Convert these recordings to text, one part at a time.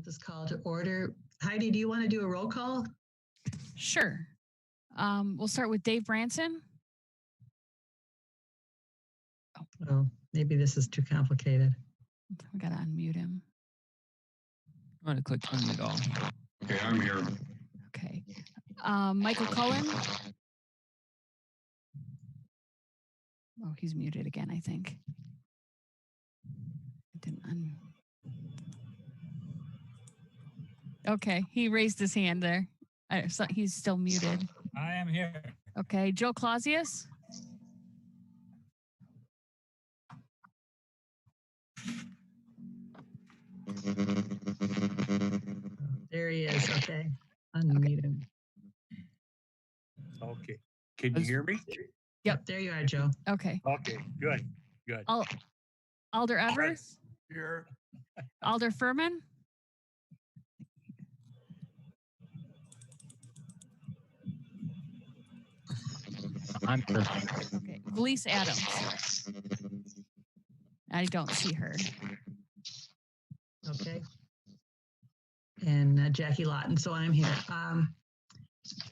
This call to order. Heidi, do you want to do a roll call? Sure. We'll start with Dave Branson. Oh, maybe this is too complicated. We got to unmute him. I'm going to click unmute all. Okay, I'm here. Okay. Michael Cullen. Oh, he's muted again, I think. I didn't Okay, he raised his hand there. So he's still muted. I am here. Okay, Joe Clausius. There he is. Okay. Unmute him. Okay. Can you hear me? Yep, there you are, Joe. Okay. Okay, good. Alder Evers. Here. Alder Furman. I'm here. Okay. Valise Adams. I don't see her. Okay. And Jackie Lawton. So I'm here.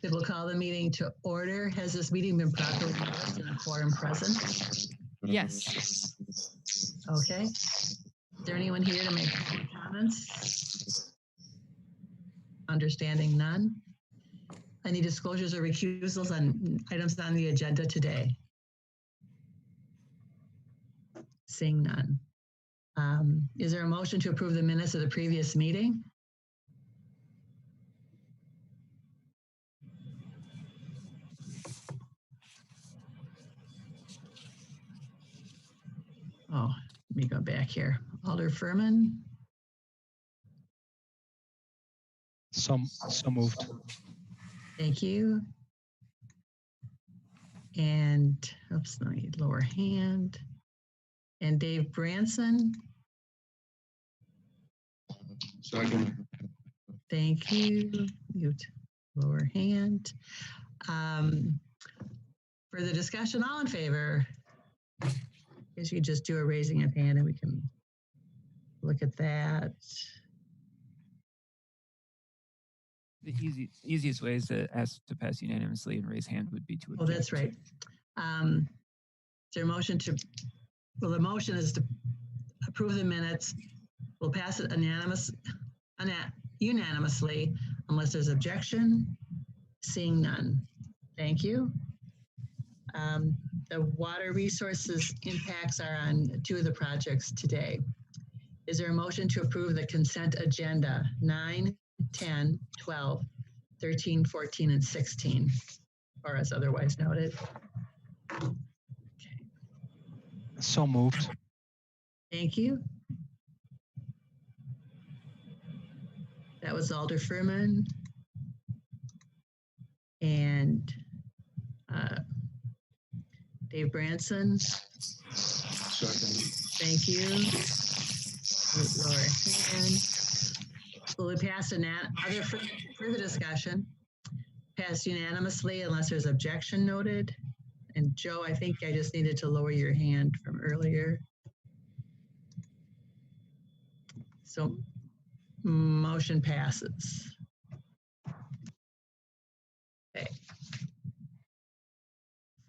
We'll call the meeting to order. Has this meeting been properly noticed and a quorum present? Yes. Okay. Is there anyone here to make comments? Understanding none. Any disclosures or recusals on items on the agenda today? Seeing none. Is there a motion to approve the minutes of the previous meeting? Oh, let me go back here. Alder Furman. So moved. Thank you. And, oops, let me lower hand. And Dave Branson. Second. Thank you. Mute, lower hand. Further discussion, all in favor? I guess you just do a raising of hand and we can look at that. The easiest way is to ask to pass unanimously and raise hand would be to object. Oh, that's right. Is there a motion to, well, the motion is to approve the minutes. We'll pass it unanimously unless there's objection. Seeing none. Thank you. The water resources impacts are on two of the projects today. Is there a motion to approve the consent agenda 9, 10, 12, 13, 14, and 16, or as otherwise noted? Okay. So moved. Thank you. That was Alder Furman and Dave Branson. Second. Thank you. Lower hand. Will we pass other further discussion? Passed unanimously unless there's objection noted. And Joe, I think I just needed to lower your hand from earlier. So motion passes. Okay.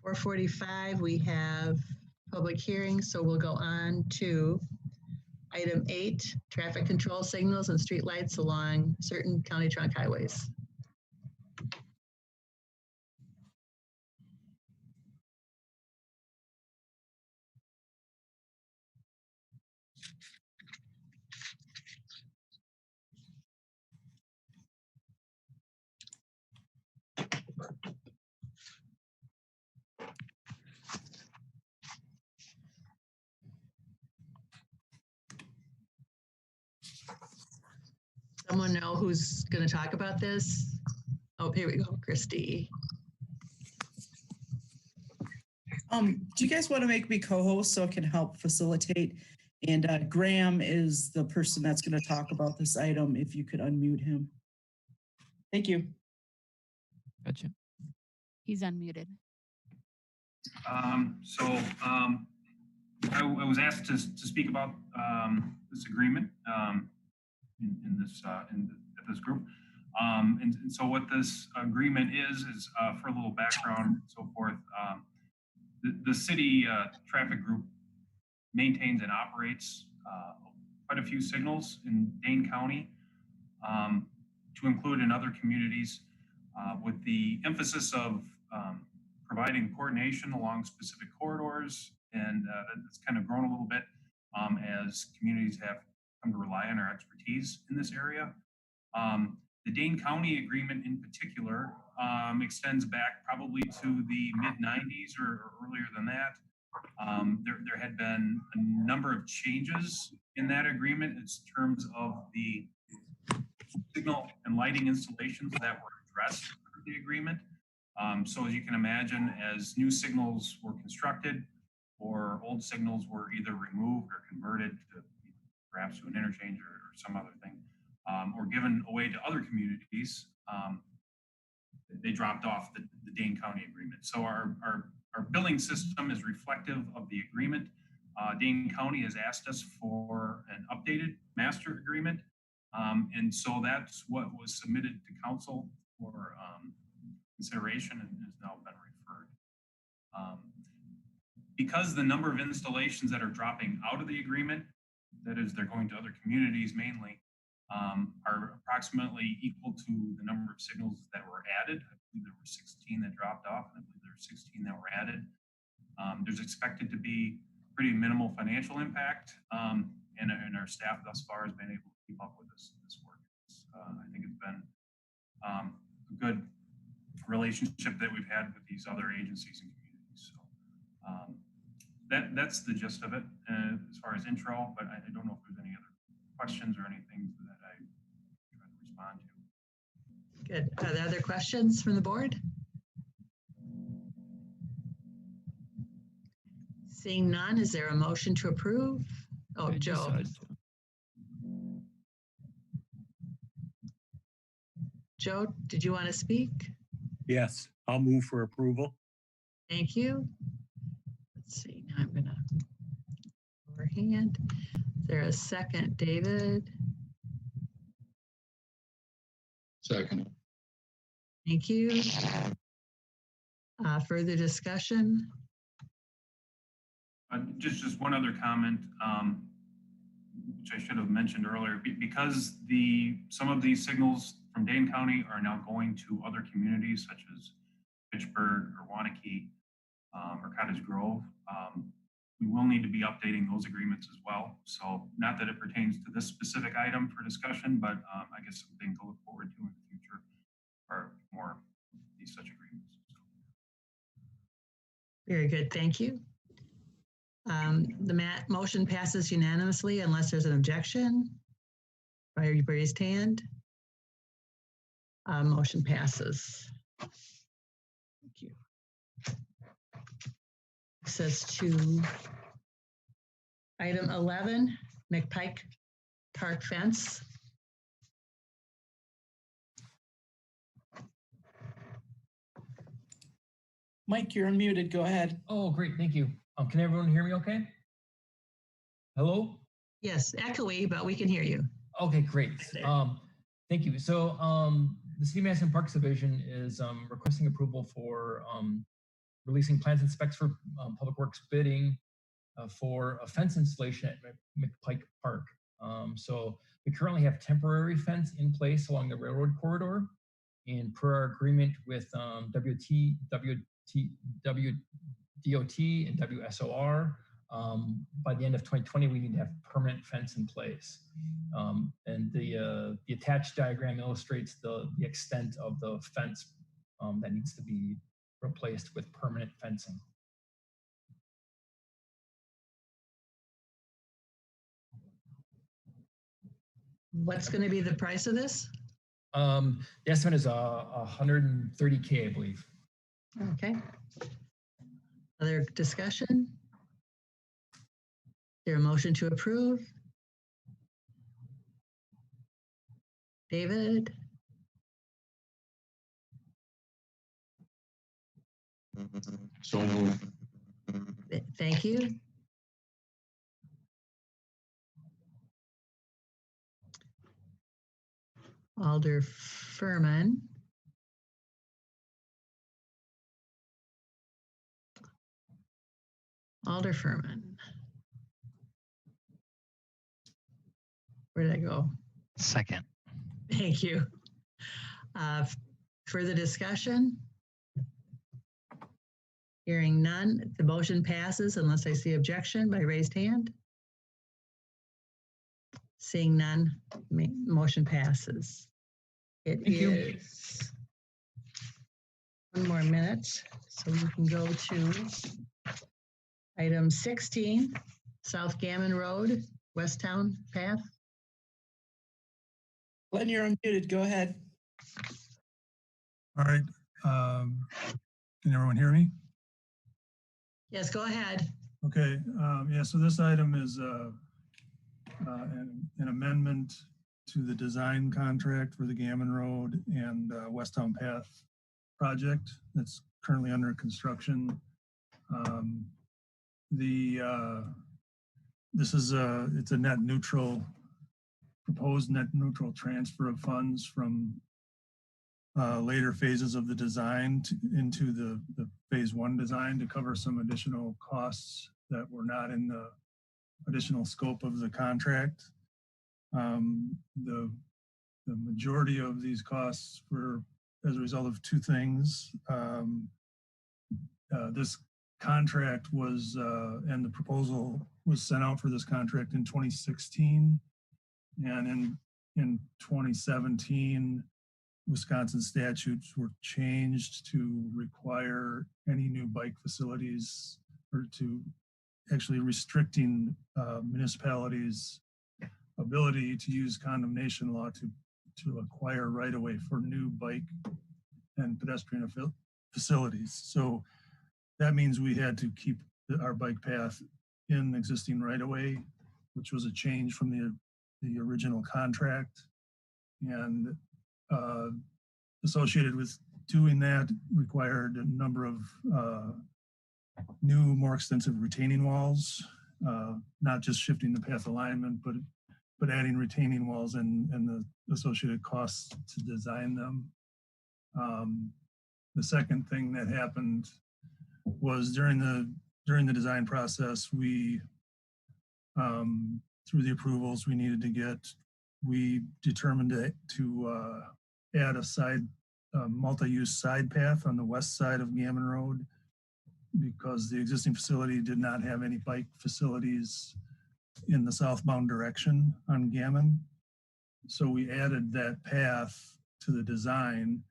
4:45, we have public hearing, so we'll go on to item 8, traffic control signals and streetlights along certain county trunk highways. Someone know who's going to talk about this? Oh, here we go, Christy. Do you guys want to make me co-host so I can help facilitate? And Graham is the person that's going to talk about this item, if you could unmute him. Thank you. Gotcha. He's unmuted. I was asked to speak about this agreement. at this group. And so what this agreement is for a little background and so forth. The city traffic group maintains and operates quite a few signals in Dane County, to include in other communities, with the emphasis of providing coordination along specific corridors, and that's kind of grown a little bit as communities have come to rely on our expertise in this area. The Dane County agreement in particular extends back probably to the mid-90s or earlier than that. There had been a number of changes in that agreement in terms of the signal and lighting installations that were addressed through the agreement. So as you can imagine, as new signals were constructed or old signals were either removed or converted to perhaps to an interchange or some other thing, or given away to other communities, they dropped off the Dane County agreement. So our billing system is reflective of the agreement. Dane County has asked us for an updated master agreement. And so that's what was submitted to council for consideration and has now been referred. Because the number of installations that are dropping out of the agreement, that is, they're going to other communities mainly, are approximately equal to the number of signals that were added. I believe there were 16 that dropped off, and I believe there were 16 that were added. There's expected to be pretty minimal financial impact, and our staff thus far has been able to keep up with this work. I think it's been a good relationship that we've had with these other agencies and communities. So that's the gist of it as far as intro, but I don't know if there's any other questions or anything that I try to respond to. Good. Are there other questions from the board? Seeing none, is there a motion to approve? Oh, I Joe. decided to. Joe, did you want to speak? Yes, I'll move for approval. Thank you. Let's see, now I'm gonna overhand. Is there a second, David? Second. Thank you. Further discussion? Just one other comment, which I should have mentioned earlier, because some of these signals from Dane County are now going to other communities such as Fitchburg or Wanakee or Cottage Grove. We will need to be updating those agreements as well. So not that it pertains to this specific item for discussion, but I guess something to look forward to in the future are more of these such agreements. Very good, thank you. The motion passes unanimously unless there's an objection. By your raised hand. Motion passes. Thank you. Says to item 11, Mcpike Park fence. Mike, you're unmuted. Go ahead. Oh, great. Thank you. Can everyone hear me okay? Hello? Yes, echoey, but we can hear you. Okay, great. Thank you. So the City of Madison Parks Division is requesting approval for releasing plans and specs for Public Works bidding for a fence installation at Mcpike Park. So we currently have temporary fence in place along the railroad corridor, and per our agreement with DOT and WSOR, by the end of 2020, we need to have permanent fence in place. And the attached diagram illustrates the extent of the fence that needs to be replaced with permanent fencing. What's going to be the price of this? The estimate is $130K, I believe. Okay. Other discussion? Is there a motion to approve? David? So moved. Thank you. Alder Furman. Alder Furman. Where did I go? Second. Thank you. Further discussion? Hearing none, the motion passes unless I see objection by raised hand. Seeing none, motion passes. It Thank you. is 1 more minute, so we can go to item 16, South Gammon Road, Westtown Path. Glenn, you're unmuted. Go ahead. All right. Can everyone hear me? Yes, go ahead. Okay. Yeah, so this item is an amendment to the design contract for the Gammon Road and Westtown Path project that's currently under construction. This is it's a net neutral, proposed net neutral transfer of funds from later phases of the design into the phase 1 design to cover some additional costs that were not in the additional scope of the contract. The majority of these costs were as a result of 2 things. This contract was, and the proposal was sent out for this contract in 2016. And in 2017, Wisconsin statutes were changed to require any new bike facilities, or to actually restricting municipalities' ability to use condemnation law to acquire right-of-way for new bike and pedestrian facilities. So that means we had to keep our bike path in existing right-of-way, which was a change from the original contract. And associated with doing that required a number of new, more extensive retaining walls, not just shifting the path alignment, but adding retaining walls and the associated costs to design them. The second thing that happened was during the design process, we through the approvals we needed to get, we determined to add a multi-use side path on the west side of Gammon Road, because the existing facility did not have any bike facilities in the southbound direction on Gammon. So we added that path to the design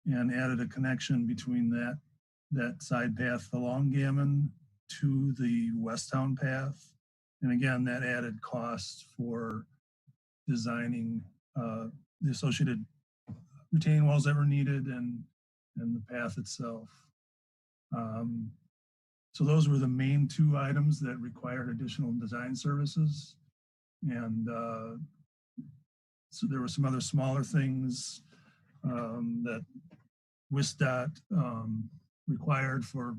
and added a connection between that side path along Gammon to the Westtown path. And again, that added cost for designing the associated retaining walls that were needed and the path itself. So those were the main 2 items that required additional design services. And so there were some other smaller things that WISDOT required for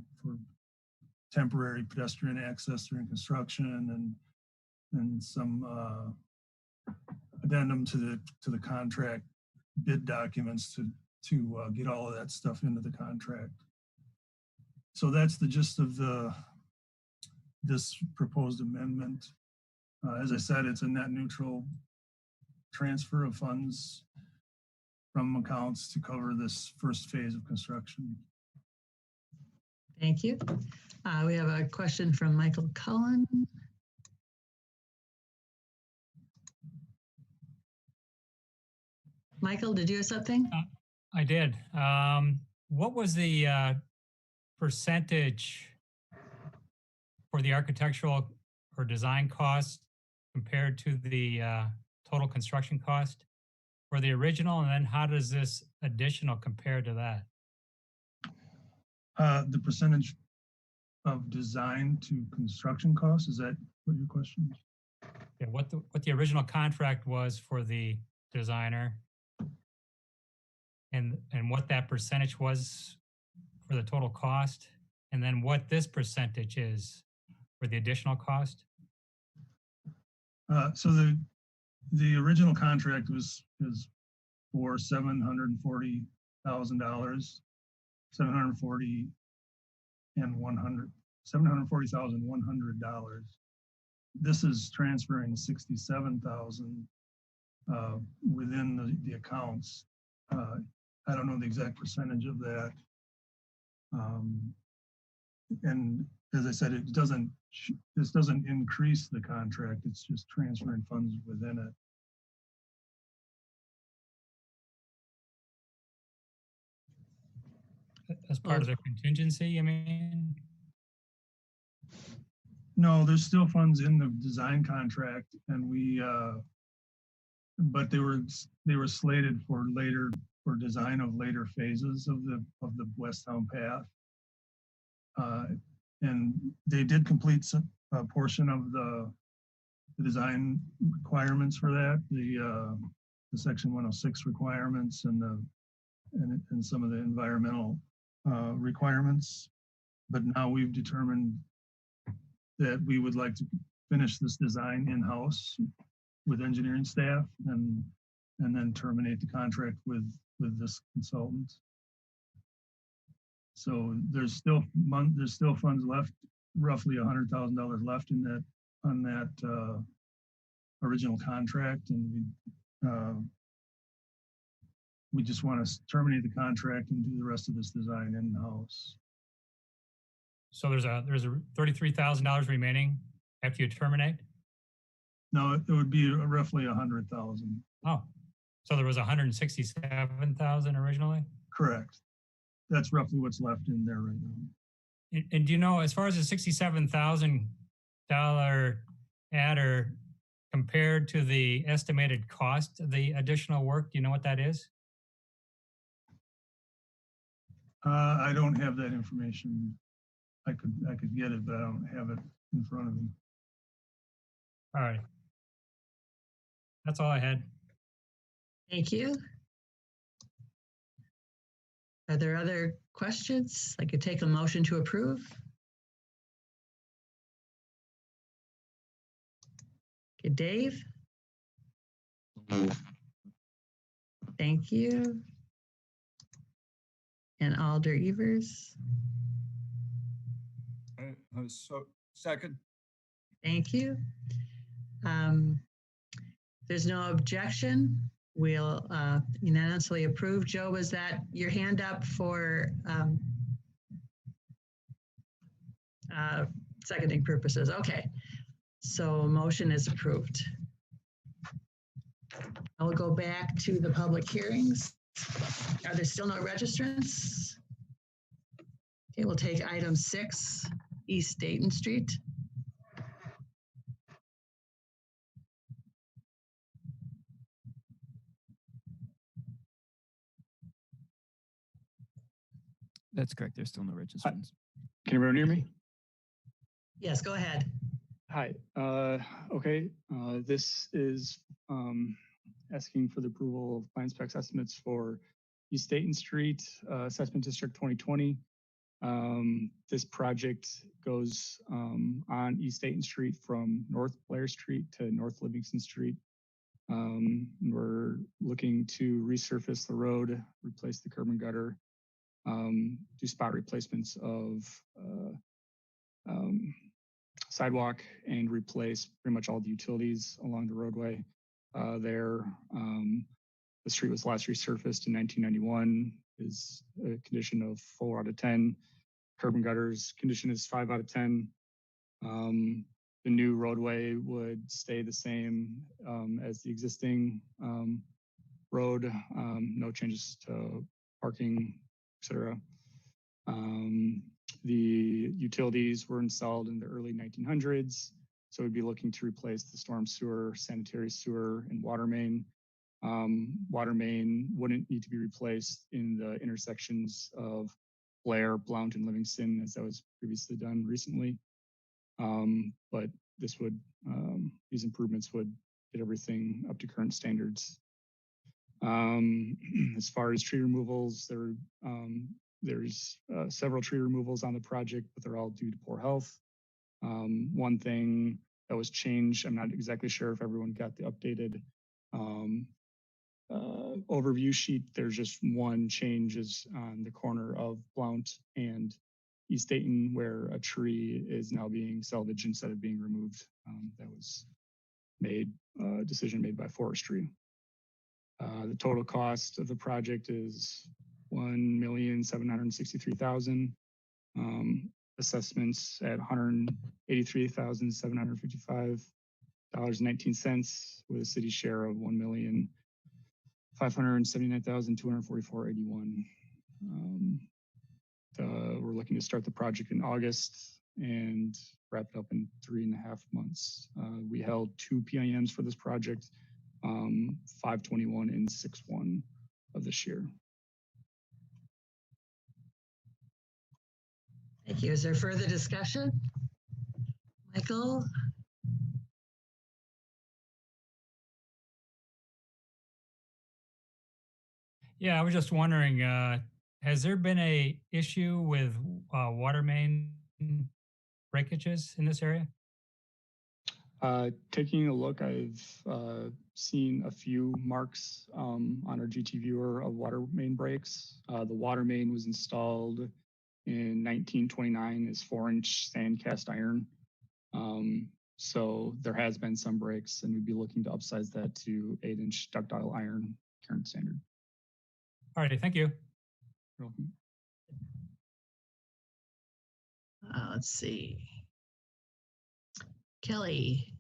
temporary pedestrian access during construction, and some addendum to the contract bid documents to get all of that stuff into the contract. So that's the gist of this proposed amendment. As I said, it's a net neutral transfer of funds from accounts to cover this first phase of construction. Thank you. We have a question from Michael Cullen. Michael, did you have something? I did. What was the percentage for the architectural or design cost compared to the total construction cost for the original? And then how does this additional compare to that? The percentage of design to construction costs, is that what your question is? Yeah, what the original contract was for the designer, and what that percentage was for the total cost, and then what this percentage is for the additional cost? So the original contract is for $740,000, 740,100. This is transferring 67,000 within the accounts. I don't know the exact percentage of that. And as I said, this doesn't increase the contract. It's just transferring funds within it. As part of the contingency, I mean? No, there's still funds in the design contract, and but they were slated for design of later phases of the Westtown Path. And they did complete a portion of the design requirements for that, the Section 106 requirements and some of the environmental requirements. But now we've determined that we would like to finish this design in-house with engineering staff and then terminate the contract with this consultant. So there's still funds left, roughly $100,000 left on that original contract, and we just want to terminate the contract and do the rest of this design in-house. So there's a $33,000 remaining after you terminate? No, it would be roughly 100,000. Oh, so there was 167,000 originally? Correct. That's roughly what's left in there right now. And do you know, as far as the $67,000 adder compared to the estimated cost of the additional work, do you know what that is? I don't have that information. I could get it, but I don't have it in front of me. All right. That's all I had. Thank you. Are there other questions? I could take a motion to approve. Okay, Dave? Move. Thank you. And Alder Evers? So second. Thank you. There's no objection. We'll unanimously approve. Joe, was that your hand up for seconding purposes? Okay. So motion is approved. I'll go back to the public hearings. Are there still no registrants? Okay, we'll take item 6, East Dayton Street. That's correct. There's still no registrants. Can everyone hear me? Yes, go ahead. Hi. Okay. This is asking for the approval of plan specs estimates for East Dayton Street, Assessment District 2020. This project goes on East Dayton Street from North Blair Street to North Livingston Street. We're looking to resurface the road, replace the curb and gutter, do spot replacements of sidewalk, and replace pretty much all the utilities along the roadway there. The street was last resurfaced in 1991, is a condition of 4 out of 10. Curb and gutters condition is 5 out of 10. The new roadway would stay the same as the existing road, no changes to parking, etc. The utilities were installed in the early 1900s, so we'd be looking to replace the storm sewer, sanitary sewer, and water main. Water main wouldn't need to be replaced in the intersections of Blair, Blount, and Livingston, as that was previously done recently. But this would, these improvements would get everything up to current standards. As far as tree removals, there's several tree removals on the project, but they're all due to poor health. One thing that was changed, I'm not exactly sure if everyone got the updated overview sheet, there's just one change is on the corner of Blount and East Dayton, where a tree is now being salvaged instead of being removed. That was decision made by forestry. The total cost of the project is $1,763,000. Assessments at $183,755.19 with a city share of $1,579,244.81. We're looking to start the project in August and wrap it up in 3.5 months. We held 2 PIMs for this project, 5/21 and 6/1 of this year. Thank you. Is there further discussion? Michael? Yeah, I was just wondering, has there been a issue with water main breakages in this area? Taking a look, I've seen a few marks on our GT viewer of water main breaks. The water main was installed in 1929 as 4-inch sand cast iron. So there has been some breaks, and we'd be looking to upsize that to 8-inch ductile iron current standard. All righty, thank you. You're welcome. Let's see. Kelly.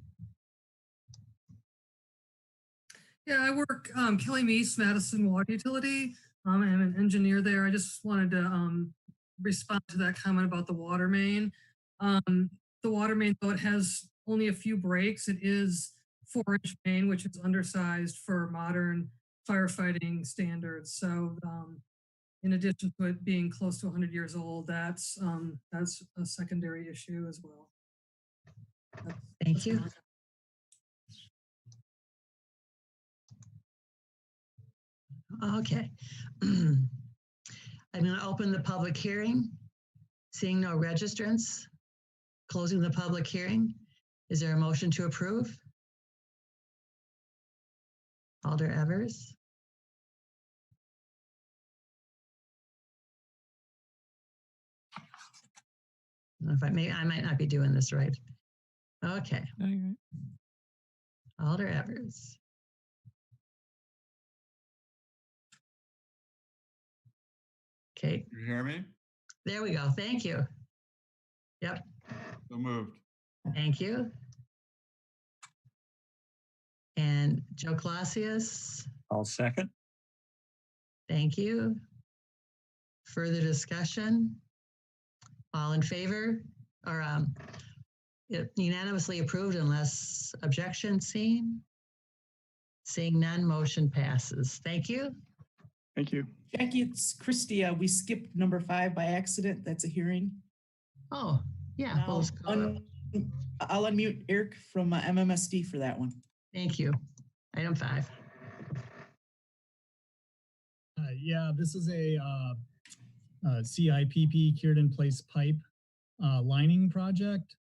Yeah, I work Kelly Meese, Madison Water Utility. I'm an engineer there. I just wanted to respond to that comment about the water main. The water main, though it has only a few breaks, it is 4-inch main, which is undersized for modern firefighting standards. So in addition to it being close to 100 years old, that's a secondary issue as well. Thank you. Okay. I'm going to open the public hearing. Seeing no registrants, closing the public hearing. Is there a motion to approve? Alder Evers. If I might not be doing this right. Okay. No, you're right. Alder Evers. Okay. You hear me? There we go. Thank you. Yep. So moved. Thank you. And Joe Clausius. I'll second. Thank you. Further discussion? All in favor? Or unanimously approved unless objection seen? Seeing none, motion passes. Thank you. Thank you. Jackie, it's Christy. We skipped number 5 by accident. That's a hearing. Oh, yeah. Now, We'll just call it. I'll unmute Eric from MMSD for that one. Thank you. Item 5. Yeah, this is a CIPP cured in place pipe lining project.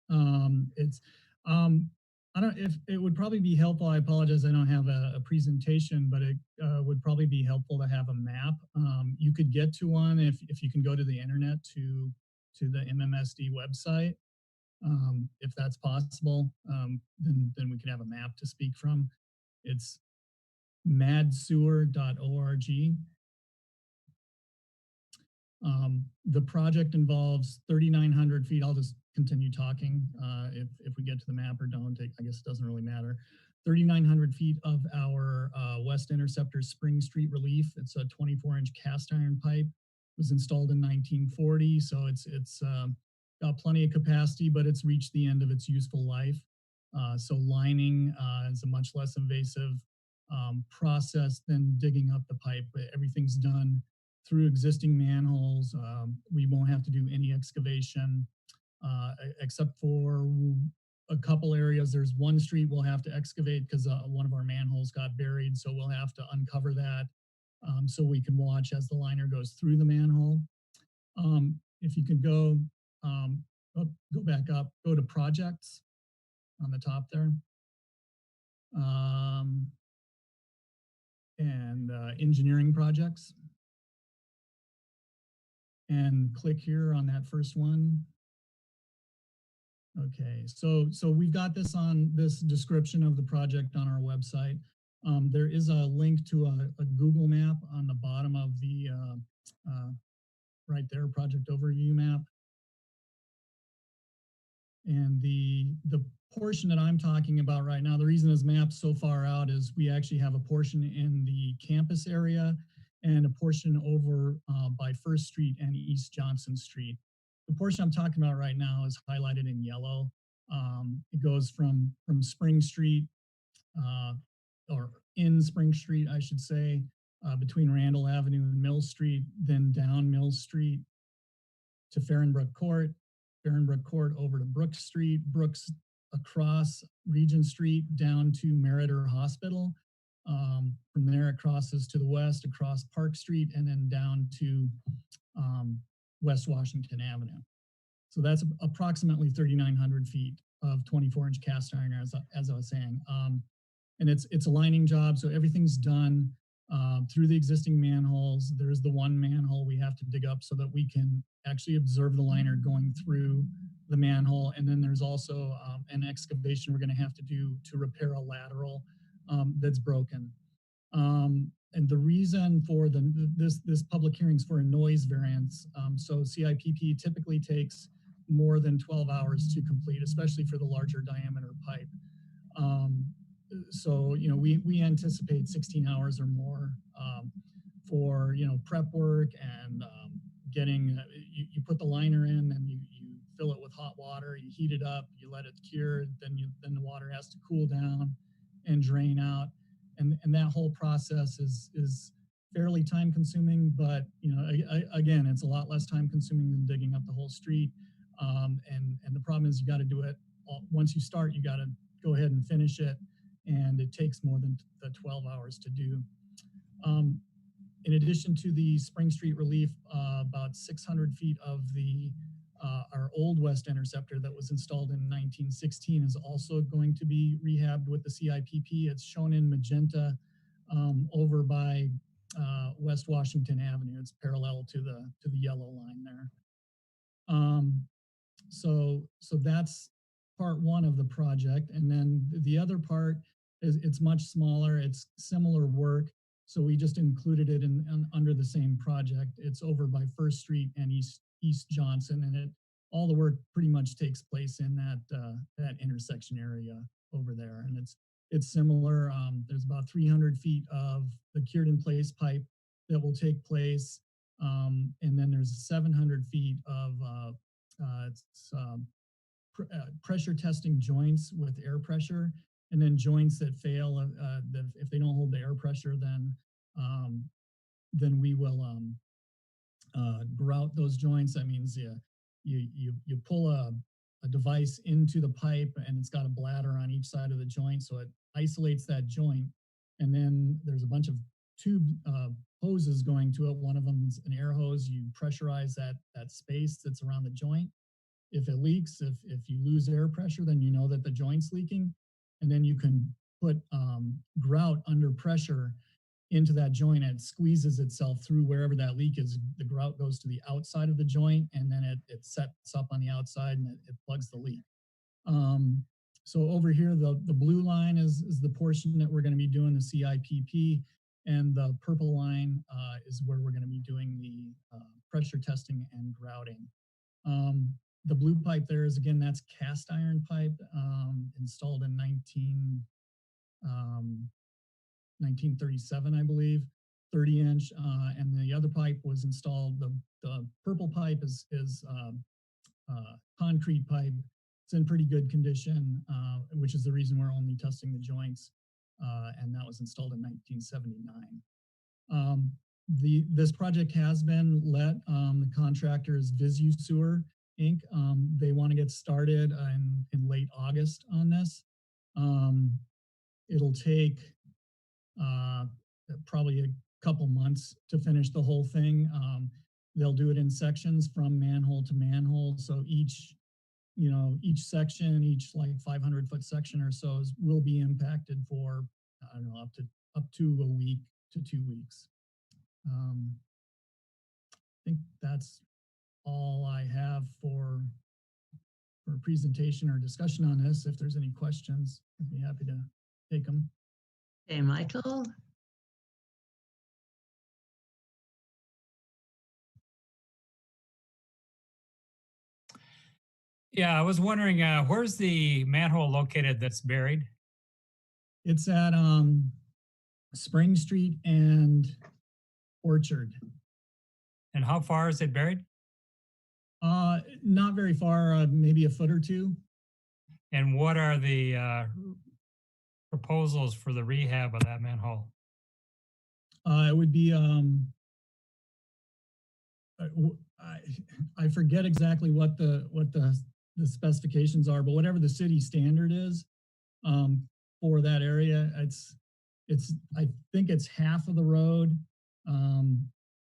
I don't, if it would probably be helpful, I apologize, I don't have a presentation, but it would probably be helpful to have a map. You could get to one if you can go to the internet to the MMSD website. If that's possible, then we could have a map to speak from. It's madsewer.org. The project involves 3,900 feet. I'll just continue talking if we get to the map or don't. I guess it doesn't really matter. 3,900 feet of our West Interceptor Spring Street relief. It's a 24-inch cast iron pipe. It was installed in 1940, so it's got plenty of capacity, but it's reached the end of its useful life. So lining is a much less invasive process than digging up the pipe. Everything's done through existing manholes. We won't have to do any excavation except for a couple areas. There's one street we'll have to excavate because one of our manholes got buried, so we'll have to uncover that so we can watch as the liner goes through the manhole. If you could go back up, go to projects on the top there. and engineering projects. And click here on that first one. Okay, so we've got this on this description of the project on our website. There is a link to a Google map on the bottom of the right there, project overview map. And the portion that I'm talking about right now, the reason this map's so far out is we actually have a portion in the campus area and a portion over by First Street and East Johnson Street. The portion I'm talking about right now is highlighted in yellow. It goes from Spring Street, or in Spring Street, I should say, between Randall Avenue and Mill Street, then down Mill Street to Farrenbrook Court, Farrenbrook Court over to Brook Street, Brooks across Regent Street down to Meriter Hospital. From there, it crosses to the west across Park Street and then down to West Washington Avenue. So that's approximately 3,900 feet of 24-inch cast iron, as I was saying. And it's a lining job, so everything's done through the existing manholes. There's the one manhole we have to dig up so that we can actually observe the liner going through the manhole. And then there's also an excavation we're going to have to do to repair a lateral that's broken. And the reason for this public hearing is for a noise variance. So CIPP typically takes more than 12 hours to complete, especially for the larger diameter pipe. So, you know, we anticipate 16 hours or more for, you know, prep work and getting, you put the liner in and you fill it with hot water, you heat it up, you let it cure, then the water has to cool down and drain out. And that whole process is fairly time consuming, but, you know, again, it's a lot less time consuming than digging up the whole street. And the problem is you got to do it once you start, you got to go ahead and finish it. And it takes more than the 12 hours to do. In addition to the Spring Street relief, about 600 feet of our old west interceptor that was installed in 1916 is also going to be rehabbed with the CIPP. It's shown in magenta over by West Washington Avenue. It's parallel to the yellow line there. So that's part one of the project, and then the other part is it's much smaller. It's similar work, so we just included it under the same project. It's over by First Street and East Johnson, and all the work pretty much takes place in that intersection area over there, and it's similar. There's about 300 feet of the cured in place pipe that will take place, and then there's 700 feet of pressure testing joints with air pressure, and then joints that fail. If they don't hold the air pressure, then we will grout those joints. That means you pull a device into the pipe, and it's got a bladder on each side of the joint, so it isolates that joint. And then there's a bunch of tube hoses going to it. One of them is an air hose. You pressurize that space that's around the joint. If it leaks, if you lose air pressure, then you know that the joint's leaking. And then you can put grout under pressure into that joint, and it squeezes itself through wherever that leak is. The grout goes to the outside of the joint, and then it sets up on the outside, and it plugs the leak. So over here, the blue line is the portion that we're going to be doing the CIPP, and the purple line is where we're going to be doing the pressure testing and grouting. The blue pipe there is, again, that's cast iron pipe installed in 1937, I believe, 30-inch. And the other pipe was installed, the purple pipe is concrete pipe. It's in pretty good condition, which is the reason we're only testing the joints. And that was installed in 1979. This project has been let. The contractor is Visu Sewer Inc. They want to get started in late August on this. It'll take probably a couple months to finish the whole thing. They'll do it in sections from manhole to manhole. So each section, each like 500-foot section or so will be impacted for, I don't know, up to a week to 2 weeks. I think that's all I have for presentation or discussion on this. If there's any questions, I'd be happy to take them. Okay, Michael. Yeah, I was wondering, where's the manhole located that's buried? It's at Spring Street and Orchard. And how far is it buried? Not very far, maybe a foot or two. And what are the proposals for the rehab of that manhole? It would be I forget exactly what the specifications are, but whatever the city standard is for that area, it's I think it's half of the road,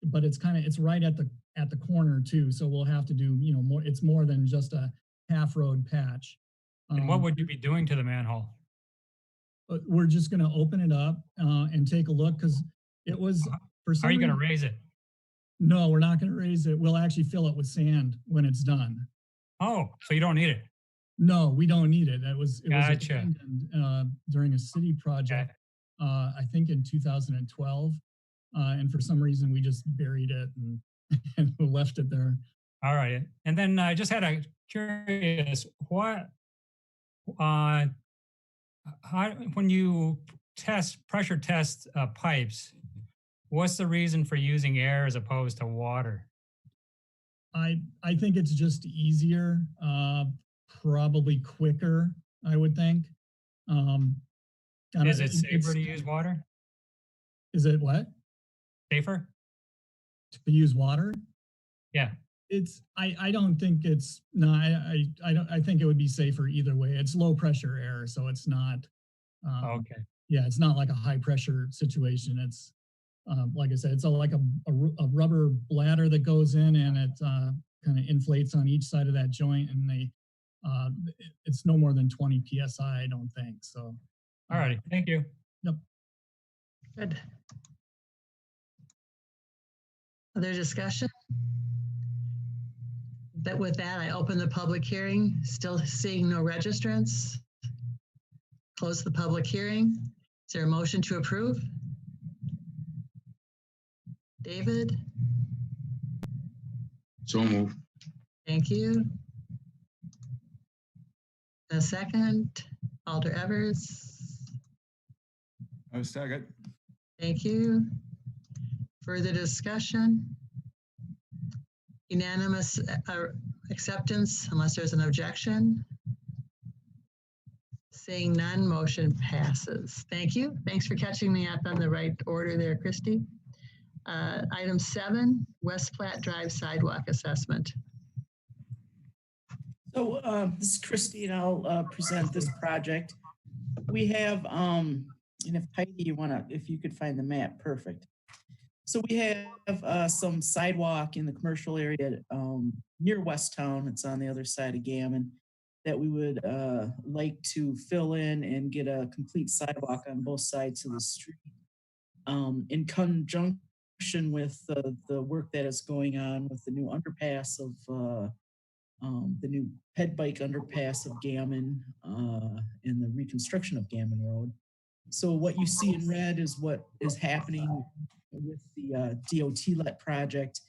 but it's right at the corner too. So we'll have to do more. It's more than just a half road patch. And what would you be doing to the manhole? We're just going to open it up and take a look because it was for some. How are you going to reason- raise it? No, we're not going to raise it. We'll actually fill it with sand when it's done. Oh, so you don't need it? No, we don't need it. It was Gotcha. abandoned, during a city project, I think in 2012. And for some reason, we just buried it and left it there. All right. And then I just had a curious, when you pressure test pipes, what's the reason for using air as opposed to water? I think it's just easier, probably quicker, I would think. Is it safer to use water? Is it what? Safer? To use water? Yeah. I don't think it's, no, I think it would be safer either way. It's low pressure air, so it's not, okay. Yeah, it's not like a high pressure situation. It's, like I said, it's like a rubber bladder that goes in and it kind of inflates on each side of that joint, and it's no more than 20 PSI, I don't think. So. All righty, thank you. Yep. Good. Other discussion? With that, I open the public hearing. Still seeing no registrants. Close the public hearing. Is there a motion to approve? David? So moved. Thank you. A second, Alder Evers. A second. Thank you. Further discussion? Unanimous acceptance unless there's an objection. Seeing none, motion passes. Thank you. Thanks for catching me up on the right order there, Christy. Item 7, West Platte Drive Sidewalk Assessment. So this is Christy, and I'll present this project. We have, and if Heidi, if you could find the map, perfect. So we have some sidewalk in the commercial area near West Town. It's on the other side of Gammon that we would like to fill in and get a complete sidewalk on both sides of the street. In conjunction with the work that is going on with the new underpass of the new ped bike underpass of Gammon and the reconstruction of Gammon Road. So what you see in red is what is happening with the DOT-let project,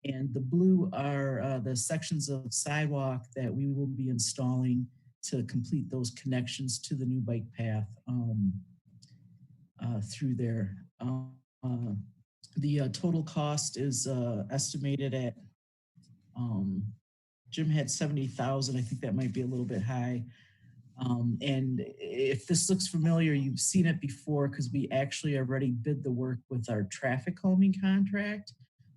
and the blue are the sections of sidewalk that we will be installing to complete those connections to the new bike path through there. The total cost is estimated at, Jim had 70,000. I think that might be a little bit high. And if this looks familiar, you've seen it before because we actually already bid the work with our traffic calming contract,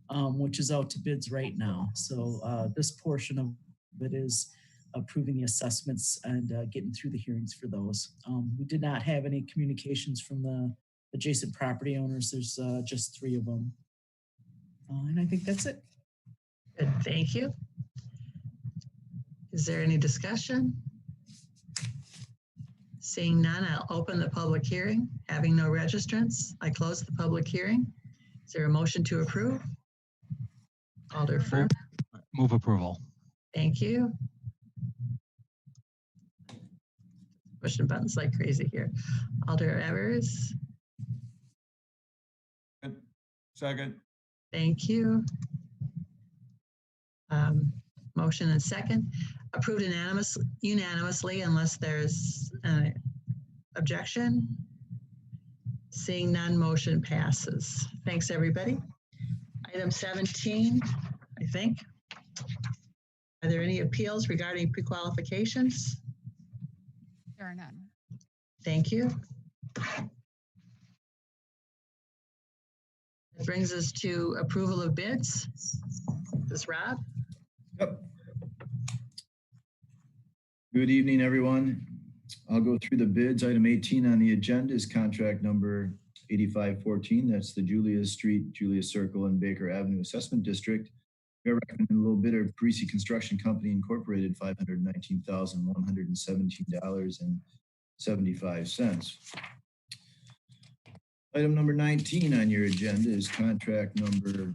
which is out to bids right now. So this portion of it is approving the assessments and getting through the hearings for those. We did not have any communications from the adjacent property owners. There's just 3 of them. And I think that's it. Good, thank you. Is there any discussion? Seeing none, I'll open the public hearing. Having no registrants, I close the public hearing. Is there a motion to approve? Alder Firth, Move approval. thank you. Pushing buttons like crazy here. Alder Evers, Good. Second. thank you. Motion and second. Approved unanimously unless there's an objection. Seeing none, motion passes. Thanks, everybody. Item 17, I think. Are there any appeals regarding pre-qualifications? There are none. Thank you. That brings us to approval of bids. This is Rob. Yep. Good evening, everyone. I'll go through the bids. Item 18 on the agenda is contract number 8514. That's the Julius Street, Julius Circle, and Baker Avenue Assessment District. We are recommending a little bidder, Parisi Construction Company Incorporated, $519,117.75. Item number 19 on your agenda is contract number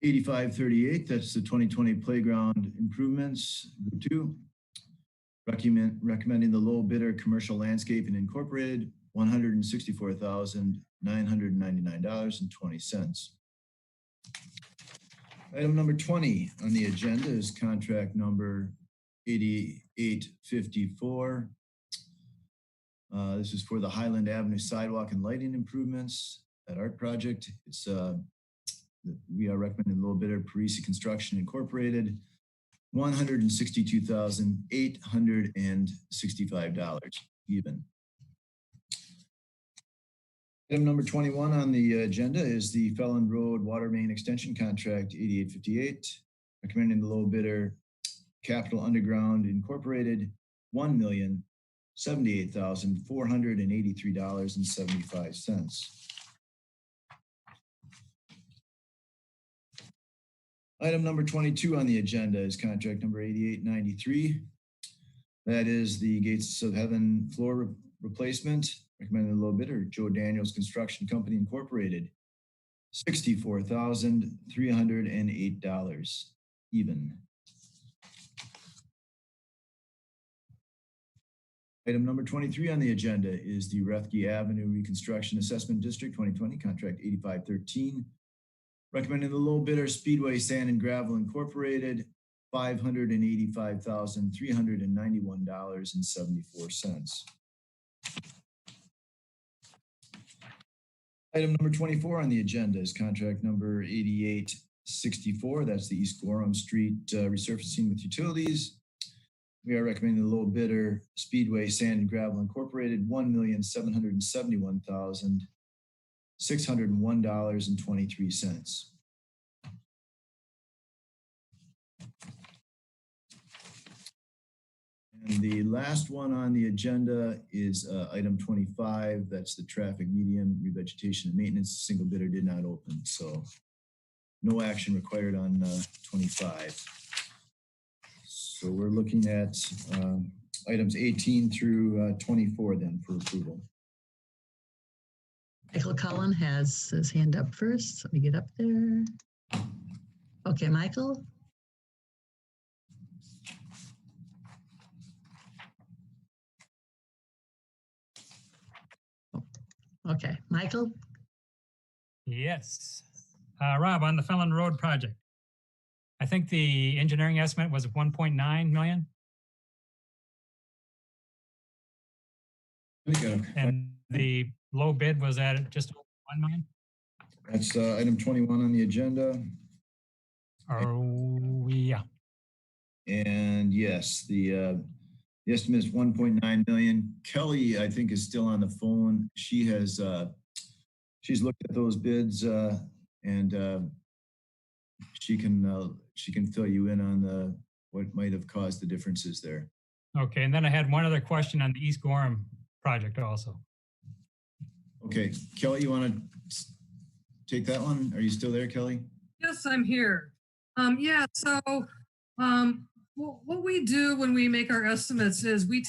8538. That's the 2020 playground improvements. Group 2. Recommending the low bidder, Commercial Landscaping Incorporated, $164,999.20. Item number 20 on the agenda is contract number 8854. This is for the Highland Avenue Sidewalk and Lighting Improvements at Art Project. It's we are recommending low bidder, Parisi Construction Incorporated, $162,865 even. Item number 21 on the agenda is the Felland Road Water Main Extension Contract 8858. Recommending the low bidder, Capital Underground Incorporated, $1,078,483.75. Item number 22 on the agenda is contract number 8893. That is the Gates of Heaven floor replacement. Recommended the low bidder, Joe Daniels Construction Company Incorporated, $64,308 even. Item number 23 on the agenda is the Rethke Avenue Reconstruction Assessment District 2020 contract 8513. Recommending the low bidder, Speedway Sand and Gravel Incorporated, $585,391.74. Item number 24 on the agenda is contract number 8864. That's the East Gorham Street resurfacing with utilities. We are recommending the low bidder, Speedway Sand and Gravel Incorporated, $1,771,601.23. And the last one on the agenda is item 25. That's the traffic medium revegetation and maintenance. Single bidder did not open, so no action required on 25. So we're looking at items 18 through 24 then for approval. Michael Cullen has his hand up first. Let me get up there. Okay, Michael. Okay, Michael. Yes. Rob, on the Felland Road project, I think the engineering estimate was 1.9 million. And the low bid was at just 1 million? That's item 21 on the agenda. Oh, yeah. And yes, the estimate is 1.9 million. Kelly, I think, is still on the phone. She has she's looked at those bids and she can fill you in on what might have caused the differences there. Okay, and then I had one other question on the East Gorham project also. Okay, Kelly, you want to take that one? Are you still there, Kelly? Yes, I'm here. Yeah, so Well, what we do when we make our estimates is we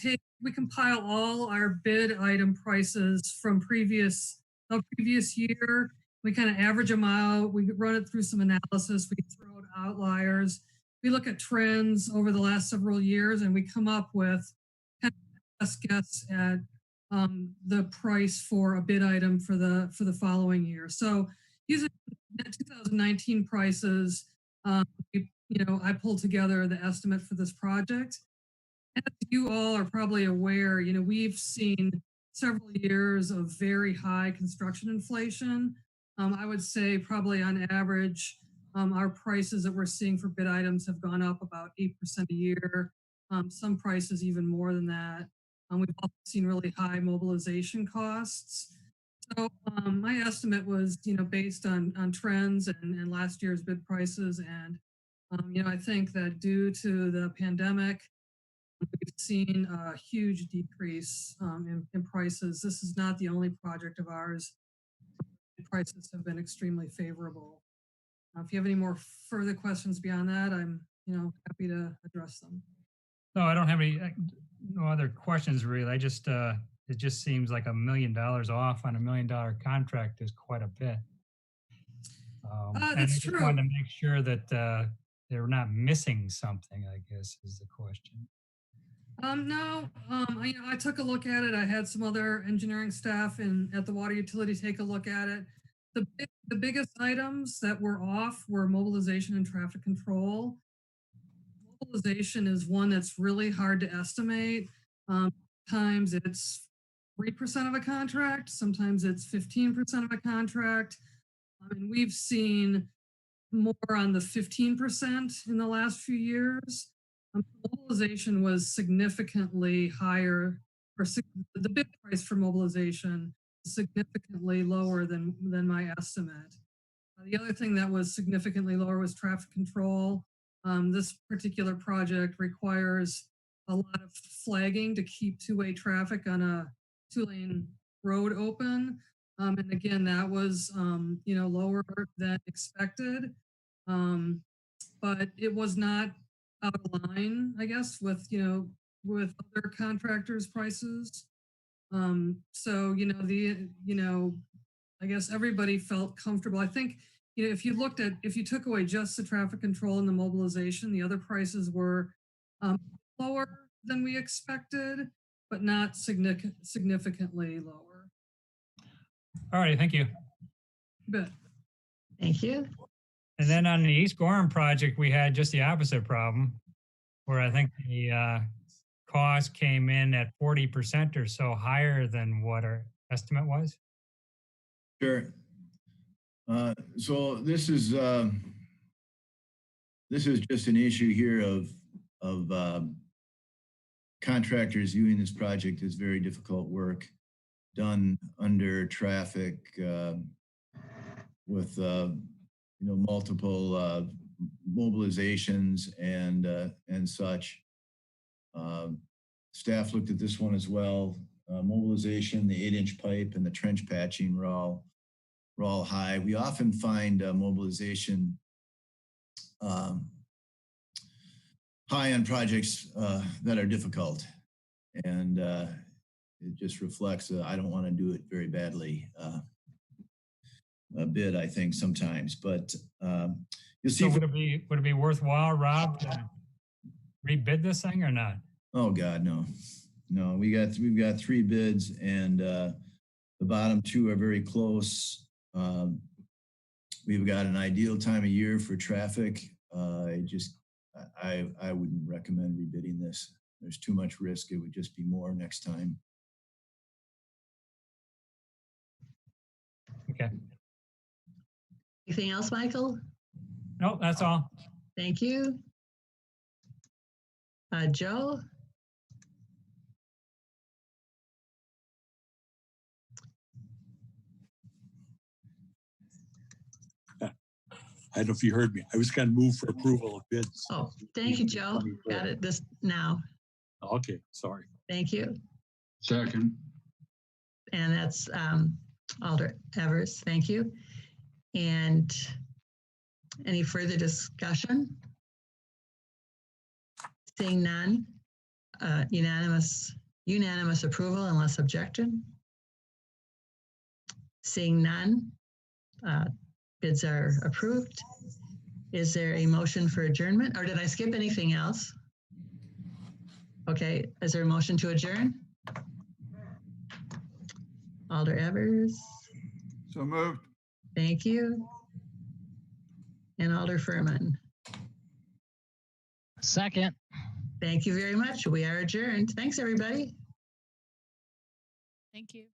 compile all our bid item prices from a previous year. We kind of average them out. We run it through some analysis. We throw out outliers. We look at trends over the last several years, and we come up with kind of best guess at the price for a bid item for the following year. So using 2019 prices, I pulled together the estimate for this project. As you all are probably aware, we've seen several years of very high construction inflation. I would say probably on average, our prices that we're seeing for bid items have gone up about 8% a year. Some prices even more than that. We've also seen really high mobilization costs. So my estimate was, based on trends and last year's bid prices. And, I think that due to the pandemic, we've seen a huge decrease in prices. This is not the only project of ours. Prices have been extremely favorable. If you have any more further questions beyond that, I'm, happy to address them. No, I don't have any, no other questions really. I just, it just seems like $1 million off on $1 million contract is quite a bit. And I that's just true. wanted to make sure that they're not missing something, I guess, is the question. No, I took a look at it. I had some other engineering staff at the water utility take a look at it. The biggest items that were off were mobilization and traffic control. Mobilization is one that's really hard to estimate. Sometimes it's 3% of a contract. Sometimes it's 15% of a contract. And we've seen more on the 15% in the last few years. Mobilization was significantly higher, or the bid price for mobilization is significantly lower than my estimate. The other thing that was significantly lower was traffic control. This particular project requires a lot of flagging to keep two-way traffic on a two-lane road open. And again, that was, lower than expected. But it was not out of line, I guess, with other contractors' prices. So, I guess everybody felt comfortable. I think, if you took away just the traffic control and the mobilization, the other prices were lower than we expected, but not significantly lower. All right, thank you. But Thank you. And then on the East Gorham project, we had just the opposite problem, where I think the cost came in at 40% or so higher than what our estimate was. Sure. So this is just an issue here of contractors viewing this project as very difficult work done under traffic with multiple mobilizations and such. Staff looked at this one as well. Mobilization, the 8-inch pipe and the trench patching were all high. We often find mobilization high on projects that are difficult, and it just reflects I don't want to do it very badly a bit, I think, sometimes. But you'll see. So would it be worthwhile, Rob, to rebid this thing or not? Oh God, no. We've got 3 bids, and the bottom 2 are very close. We've got an ideal time of year for traffic. I wouldn't recommend rebidding this. There's too much risk. It would just be more next time. Okay. Anything else, Michael? No, that's all. Thank you. Joe? I don't know if you heard me. I was going to move for approval of bids. Oh, thank you, Joe. Got it this now. Okay, sorry. Thank you. Second. And that's Alder Evers. Thank you. And any further discussion? Seeing none, unanimous approval unless objection. Seeing none, bids are approved. Is there a motion for adjournment, or did I skip anything else? Okay, is there a motion to adjourn? Alder Evers, So moved. thank you. And Alder Furman, Second. thank you very much. We are adjourned. Thanks, everybody. Thank you.